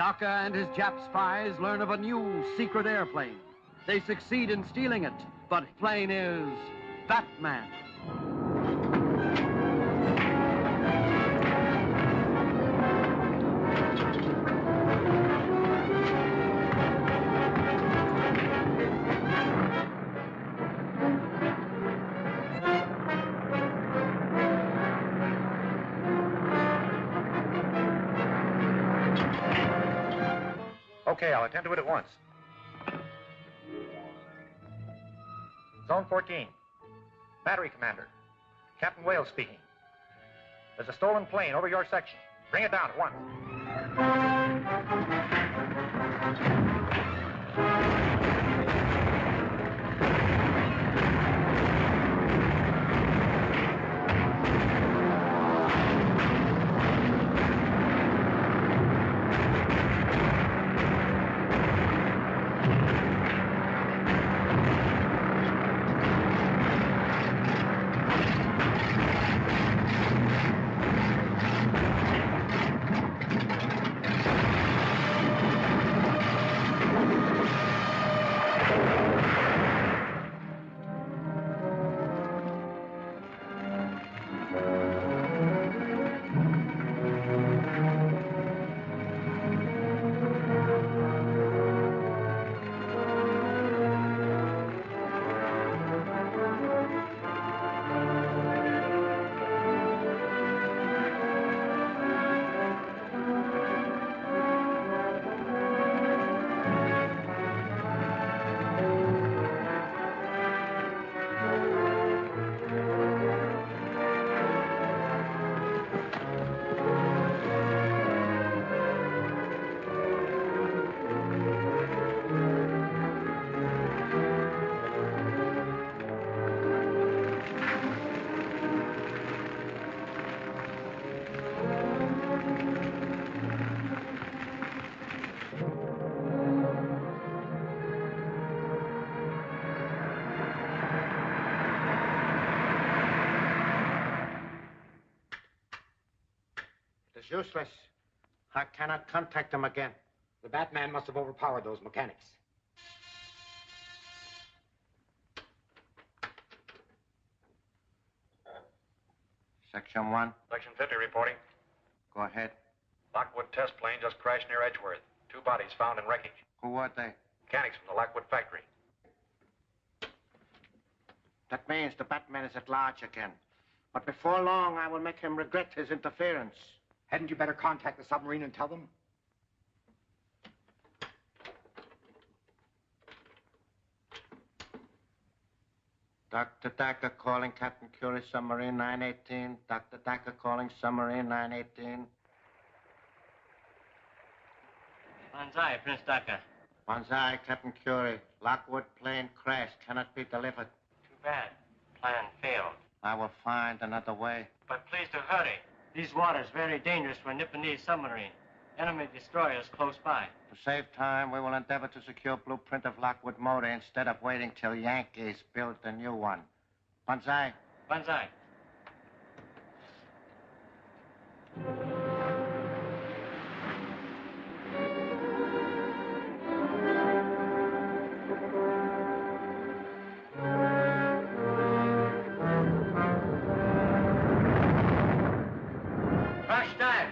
Daka and his Jap spies learn of a new secret airplane. They succeed in stealing it, but the plane is Batman. Okay, I'll attend to it at once. Zone 14. Battery Commander. Captain Wales speaking. There's a stolen plane over your section. Bring it down at once. It's useless. I cannot contact them again. The Batman must have overpowered those mechanics. Section 1. Section 50 reporting. Go ahead. Lockwood test plane just crashed near Edgeworth. 2 bodies found in wreckage. Who were they? Mechanics from the Lockwood factory. That means the Batman is at large again. But before long, I will make him regret his interference. Hadn't you better contact the submarine and tell them? Dr. Daka calling Captain Curie, submarine 918. Dr. Daka calling submarine 918. Banzai, Prince Daka. Banzai, Captain Curie. Lockwood plane crashed. Cannot be delivered. Too bad. Plan failed. I will find another way. But please to hurry. These waters very dangerous for a Nipponese submarine. Enemy destroyers close by. To save time, we will endeavor to secure blueprint of Lockwood motor instead of waiting till Yankees build a new one. Banzai. Banzai. Crash dive.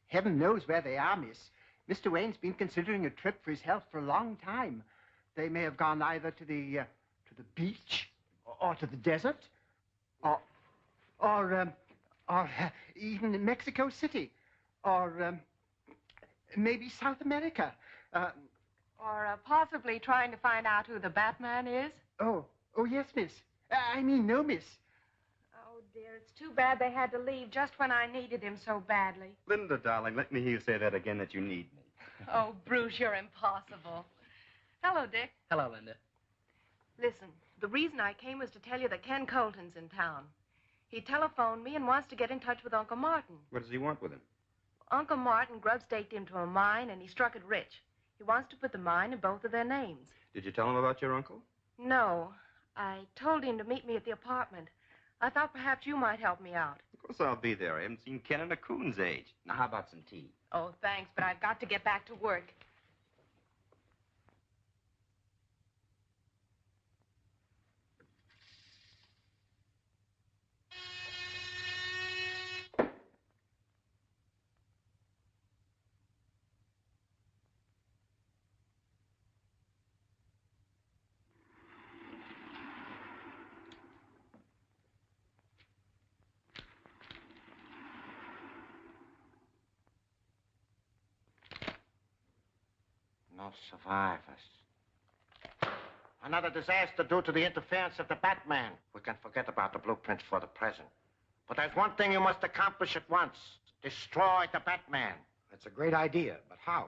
Heaven knows where they are, miss. Mr. Wayne's been considering a trip for his health for a long time. They may have gone either to the beach or to the desert or even in Mexico City or maybe South America. Or possibly trying to find out who the Batman is. Oh, yes, miss. I mean, no, miss. Oh, dear, it's too bad they had to leave just when I needed him so badly. Linda, darling, let me hear you say that again, that you need me. Oh, Bruce, you're impossible. Hello, Dick. Hello, Linda. Listen, the reason I came was to tell you that Ken Colton's in town. He telephoned me and wants to get in touch with Uncle Martin. What does he want with him? Uncle Martin grub-staked him to a mine, and he struck it rich. He wants to put the mine in both of their names. Did you tell him about your uncle? No. I told him to meet me at the apartment. I thought perhaps you might help me out. Of course I'll be there. I haven't seen Ken in a coon's age. Now, how about some tea? Oh, thanks, but I've got to get back to work. No survivors. Another disaster due to the interference of the Batman. We can forget about the blueprints for the present. But there's one thing you must accomplish at once. Destroy the Batman. That's a great idea, but how?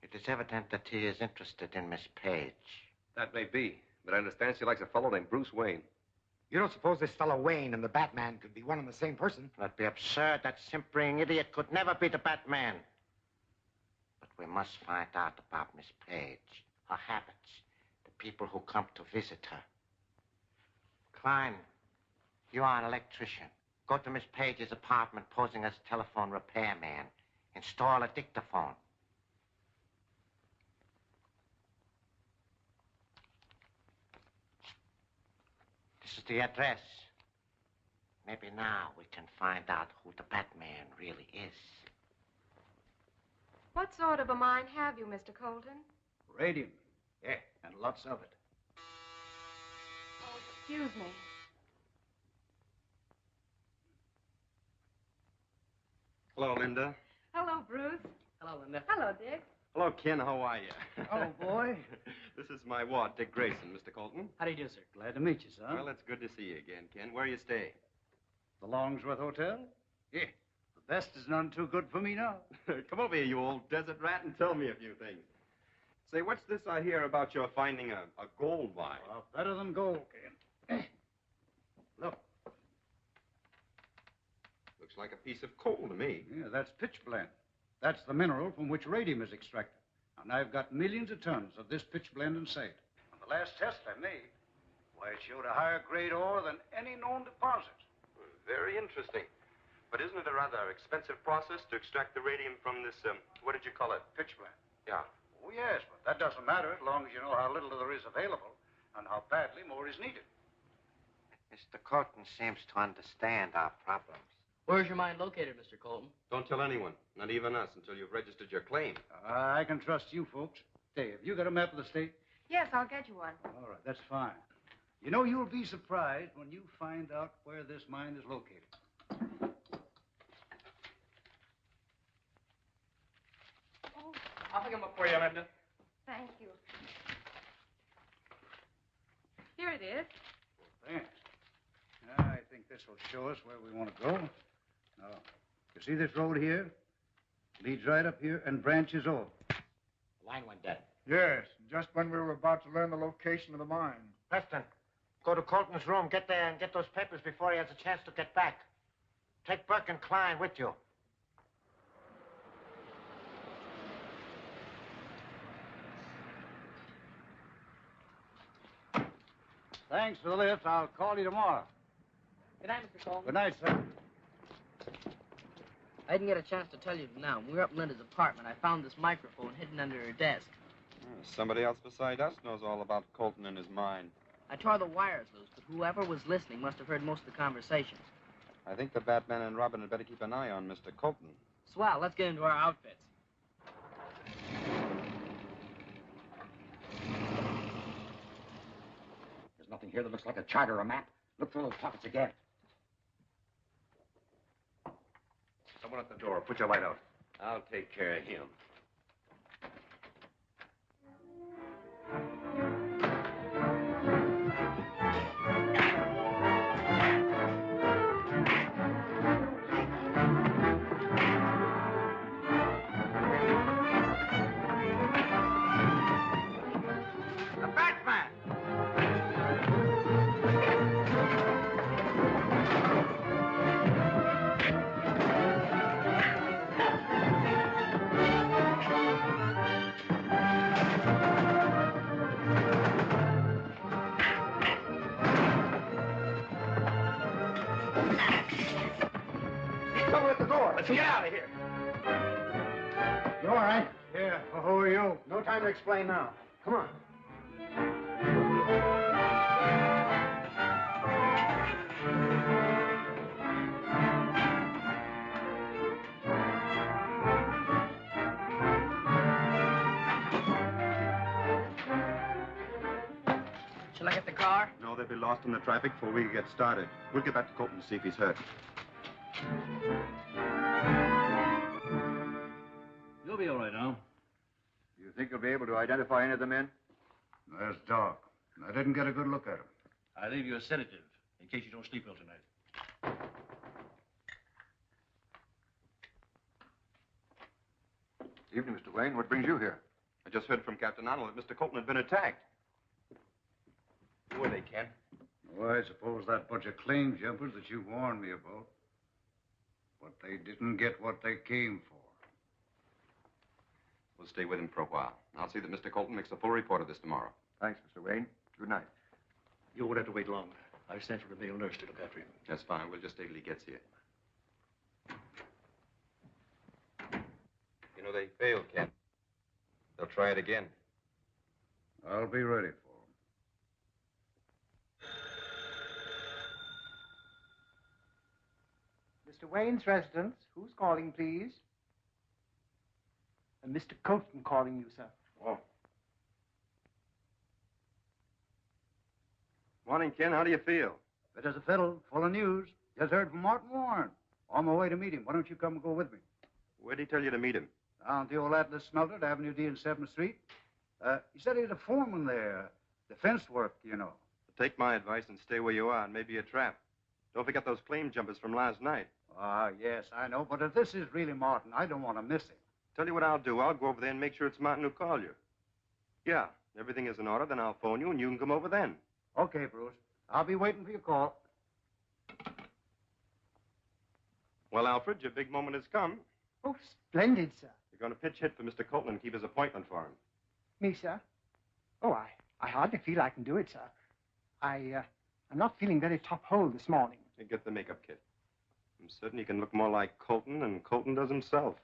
It is evident that he is interested in Miss Page. That may be, but I understand she likes a fellow named Bruce Wayne. You don't suppose this fellow Wayne and the Batman could be one and the same person? That'd be absurd. That simpering idiot could never be the Batman. But we must find out about Miss Page, her habits, the people who come to visit her. Klein, you are an electrician. Go to Miss Page's apartment posing as telephone repairman. Install a dictaphone. This is the address. Maybe now we can find out who the Batman really is. What sort of a mind have you, Mr. Colton? Radium. Yeah, and lots of it. Oh, excuse me. Hello, Linda. Hello, Bruce. Hello, Linda. Hello, Dick. Hello, Ken. How are you? Oh, boy. This is my ward, Dick Grayson, Mr. Colton. How do you do, sir? Glad to meet you, son. Well, it's good to see you again, Ken. Where you stay? The Longsworth Hotel? Yeah. The best is none too good for me now. Come over here, you old desert rat, and tell me a few things. Say, what's this I hear about your finding a gold mine? Well, better than gold, Ken. Look. Looks like a piece of coal to me. Yeah, that's pitchblende. That's the mineral from which radium is extracted. And I've got millions of tons of this pitchblende in sight. On the last test I made, why, it showed a higher grade ore than any known deposit. Very interesting. But isn't it a rather expensive process to extract the radium from this, what did you call it? Pitchblende. Yeah. Oh, yes, but that doesn't matter as long as you know how little there is available and how badly more is needed. Mr. Colton seems to understand our problems. Where's your mine located, Mr. Colton? Don't tell anyone, not even us, until you've registered your claim. I can trust you folks. Dave, you got a map of the state? Yes, I'll get you one. All right, that's fine. You know, you'll be surprised when you find out where this mine is located. Oh, I'll pick them up for you, Linda. thank you. Here it is. Thanks. I think this will show us where we want to go. Now, you see this road here? Leads right up here and branches off. The line went dead. Yes, just when we were about to learn the location of the mine. Preston, go to Colton's room. Get there and get those papers before he has a chance to get back. Take Burke and Klein with you. Thanks for the lift. I'll call you tomorrow. Good night, Mr. Colton. Good night, sir. I didn't get a chance to tell you now. When we were up in Linda's apartment, I found this microphone hidden under her desk. Somebody else beside us knows all about Colton and his mine. I tore the wires loose, but whoever was listening must have heard most of the conversation. I think the Batman and Robin had better keep an eye on Mr. Colton. Swell, let's get into our outfits. There's nothing here that looks like a chart or a map. Look through those pockets again. Someone at the door. Put your light out. I'll take care of him. The Batman! someone at the door. Let's get out of here. You all right? Yeah. Well, who are you? No time to explain now. Come on. Shall I get the car? No, they'll be lost in the traffic before we get started. We'll get back to Colton to see if he's hurt. You'll be all right now. You think you'll be able to identify any of the men? There's Doc. I didn't get a good look at him. I'll leave you a sedative in case you don't sleep well tonight. Evening, Mr. Wayne. What brings you here? I just heard from Captain Arnold that Mr. Colton had been attacked. Who are they, Ken? Well, I suppose that bunch of claim jumpers that you warned me about. But they didn't get what they came for. We'll stay with him for a while. I'll see that Mr. Colton makes a full report of this tomorrow. Thanks, Mr. Wayne. Good night. You won't have to wait long. I sent for the male nurse to look after him. That's fine. We'll just stay till he gets here. You know, they failed, Ken. They'll try it again. I'll be ready for Mr. Wayne's residence. Who's calling, please? Mr. Colton calling you, sir. Oh. Morning, Ken. How do you feel? Fit as a fiddle, full of news. Just heard from Martin Warren. On my way to meet him. Why don't you come and go with me? Where'd he tell you to meet him? Down at the old Atlas Smelter at Avenue D and 7th Street. He said he's a foreman there. Defense work, you know. Take my advice and stay where you are, and maybe a trap. Don't forget those claim jumpers from last night. Ah, yes, I know. But if this is really Martin, I don't want to miss him. Tell you what I'll do. I'll go over there and make sure it's Martin who called you. Yeah, everything is in order, then I'll phone you, and you can come over then. Okay, Bruce. I'll be waiting for your call. Well, Alfred, your big moment has come. Oh, splendid, sir. You're going to pitch hit for Mr. Colton and keep his appointment for him. Me, sir? Oh, I hardly feel I can do it, sir. I'm not feeling very top hole this morning. You get the makeup kit. I'm certain he can look more like Colton than Colton does himself.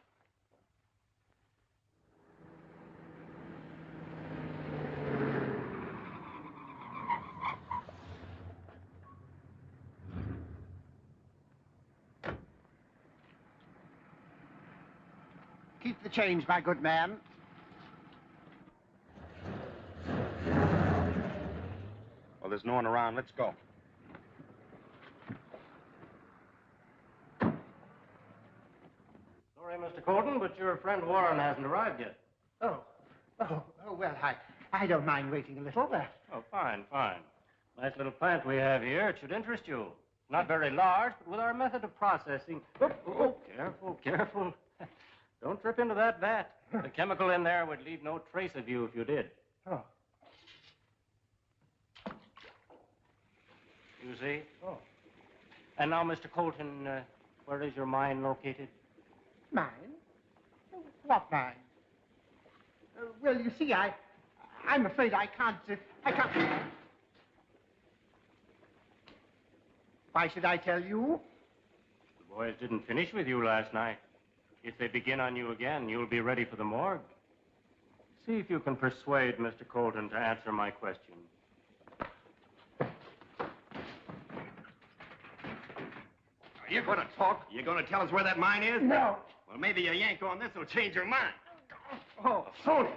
Keep the change, my good man. Well, there's no one around. Let's go. Sorry, Mr. Colton, but your friend Warren hasn't arrived yet. Oh, well, I don't mind waiting a little. Oh, fine, fine. Nice little plant we have here. It should interest you. Not very large, but with our method of processing... Oh, careful, careful. Don't trip into that vat. The chemical in there would leave no trace of you if you did. Oh. You see? Oh. And now, Mr. Colton, where is your mine located? Mine? What mine? Well, you see, I'm afraid I can't... Why should I tell you? The boys didn't finish with you last night. If they begin on you again, you'll be ready for the morgue. See if you can persuade Mr. Colton to answer my question. Are you going to talk? You going to tell us where that mine is? No. Well, maybe a yank on this will change your mind. Oh, phony.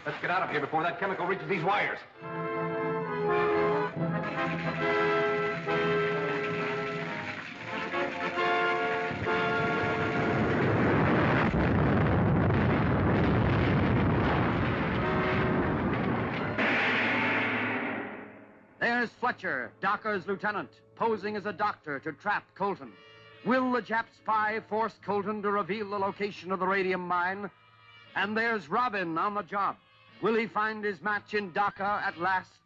Let's get out of here before that chemical reaches these wires. Dennis Fletcher, Docker's lieutenant, posing as a doctor to trap Colton. Will the Jap spy force Colton to reveal the location of the radium mine? And there's Robin on the job. Will he find his match in Docker at last?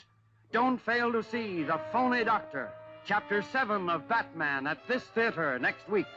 Don't fail to see The Phony Doctor, Chapter 7 of Batman at this theater next week.